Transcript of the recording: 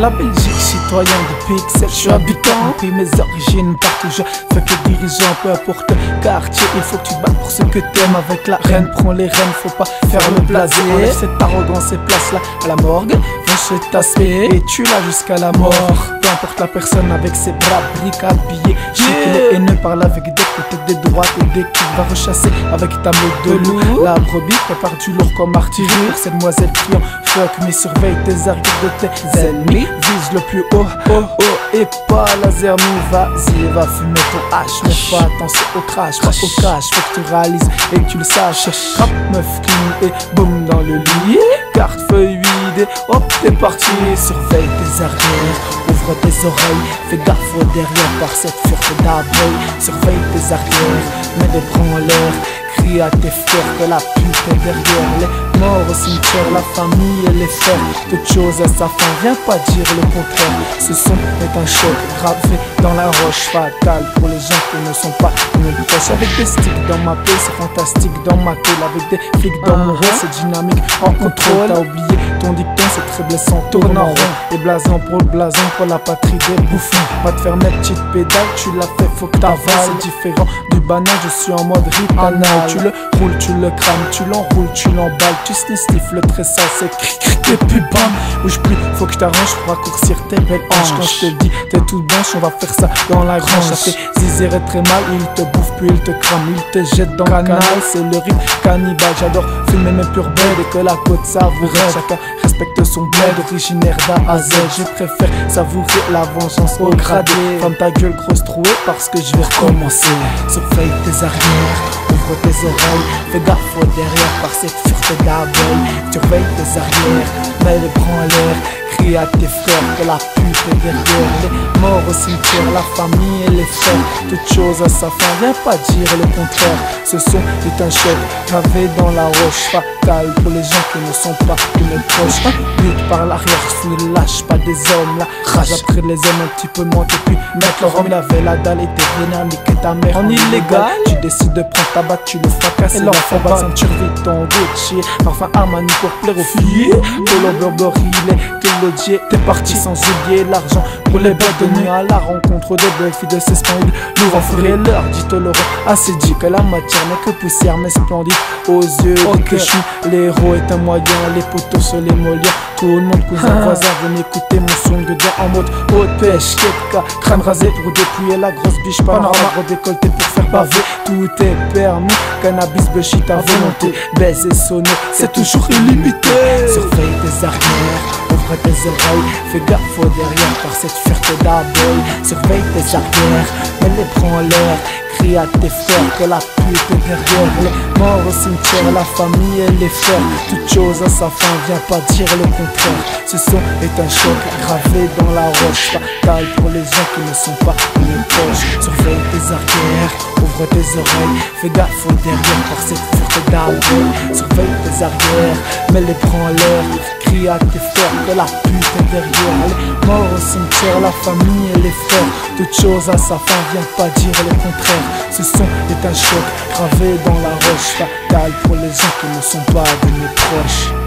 la Belgique, citoyen de Pixel. Je suis habitant, puis mes origines partout. Je fais que dirigeant, peu importe le quartier. Il faut que tu te battes pour ce que t'aimes. Avec la reine, prends les rênes, faut pas faire le blasé. Enlève cette arrogance et place-la à la morgue. Viens chez tasper et tue-la jusqu'à la mort. Peu importe la personne avec ses bras briques habillés. Je sais qu'il est haineux, parle avec des côtés, des droites et des qui va rechasser avec ta meute de loup. La brebis prépare du lourd comme artillerie. Pour cette demoiselle criant fuck, mais surveille tes arrières de tes ennemis. Vise le plus haut, et pas laser, mais vas-y, va fumer ton hache. Mais fais attention au crash, pas au cash. Faut que tu réalises et que tu le saches. Rap, meuf, clean et boum dans le lit. Carte, feuille vide, hop, t'es parti. Surveille tes arrières, ouvre tes oreilles. Fais gaffe au derrière par cette furte d'abeille. Surveille tes arrières, mets des bras en l'air. Crie à tes frères que la pute est derrière. Les morts au cimetière, la famille et les frères. Toute chose à sa fin, viens pas dire le contraire. Ce son est un choc gravé dans la roche fatale pour les gens qui ne sont pas mes proches. Avec des sticks dans ma paix, c'est fantastique dans ma tête. Avec des flics dans mon rôle, c'est dynamique en contrôle. T'as oublié ton dicton, c'est très blessant. Tourne en rond et blason pour le blason, pour la patrie des bouffons. Va te faire mes petites pédales, tu l'as fait, faut que t'avales. C'est différent du banal, je suis en mode ripanal. Tu le roules, tu le crames, tu l'enroules, tu l'emballes. Tu sniffes le très sale, c'est cric et puis bam. Bouge plus, faut que je t'arrange pour raccourcir tes belles hanches. Quand je te le dis, t'es toute blanche, on va faire ça dans la grange. Ça fait zizérer très mal, il te bouffe puis il te crame. Il te jette dans le canal, c'est le rythme cannibale. J'adore fumer mes pures bêtes et que la côte savourée. Chacun respecte son bled, originaire d'A à Z. Je préfère savourer la vengeance au gradé. Ferme ta gueule grosse trouée parce que je vais recommencer. Surveille tes arrières, ouvre tes oreilles. Fais gaffe au derrière par cette furte d'abeille. Surveille tes arrières, mets les bras en l'air. Crie à tes frères que la pute est derrière. Les morts au cimetière, la famille et les frères. Toute chose à sa fin, viens pas dire le contraire. Ce son est un choc gravé dans la roche fatale pour les gens qui ne sont pas de mes proches. But par l'arrière, je ne lâche pas des hommes. La rage après les hommes un petit peu monter puis mettre leur homme. Il avait la dalle et t'es vénère, niquer ta mère en illégal. Tu décides de prendre ta batte, tu le fracasses et l'enfant va ceinture vite ton Gucci. Parfum Armani pour plaire aux filles. Polo Burberry, les t'es parti sans oublier l'argent pour les boîtes de nuit à la rencontre des belles filles de ces splendides. Lourd fourré leur dit Toloro assez dit que la matière n'est que poussière mais splendide aux yeux que je suis. L'héros est un moyen, les poteaux se les molières. Tout le monde cousin voisin venez écouter mon son de dedans en mode haute pêche. Ketka, crâne rasé pour dépouiller la grosse biche. Panorama redécolleté pour faire baver. Tout est permis, cannabis bullshit à volonté. Baiser sonner, c'est toujours illimité. Surveille tes arrières, ouvre tes oreilles, fais gaffe au derrière par cette furte d'abeille. Surveille tes arrières, mets les bras en l'air. Crie à tes frères que la pute est derrière. Les morts au cimetière, la famille et les frères. Toute chose à sa fin, viens pas dire le contraire. Ce son est un choc gravé dans la roche fatale pour les gens qui ne sont pas de mes proches. Surveille tes arrières, ouvre tes oreilles, fais gaffe au derrière par cette furte d'abeille. Surveille tes arrières, mets les bras en l'air. Crie à tes frères que la pute est derrière. Les morts au cimetière, la famille et les frères. Toute chose à sa fin, viens pas dire le contraire. Ce son est un choc gravé dans la roche fatale pour les gens qui ne sont pas de mes proches.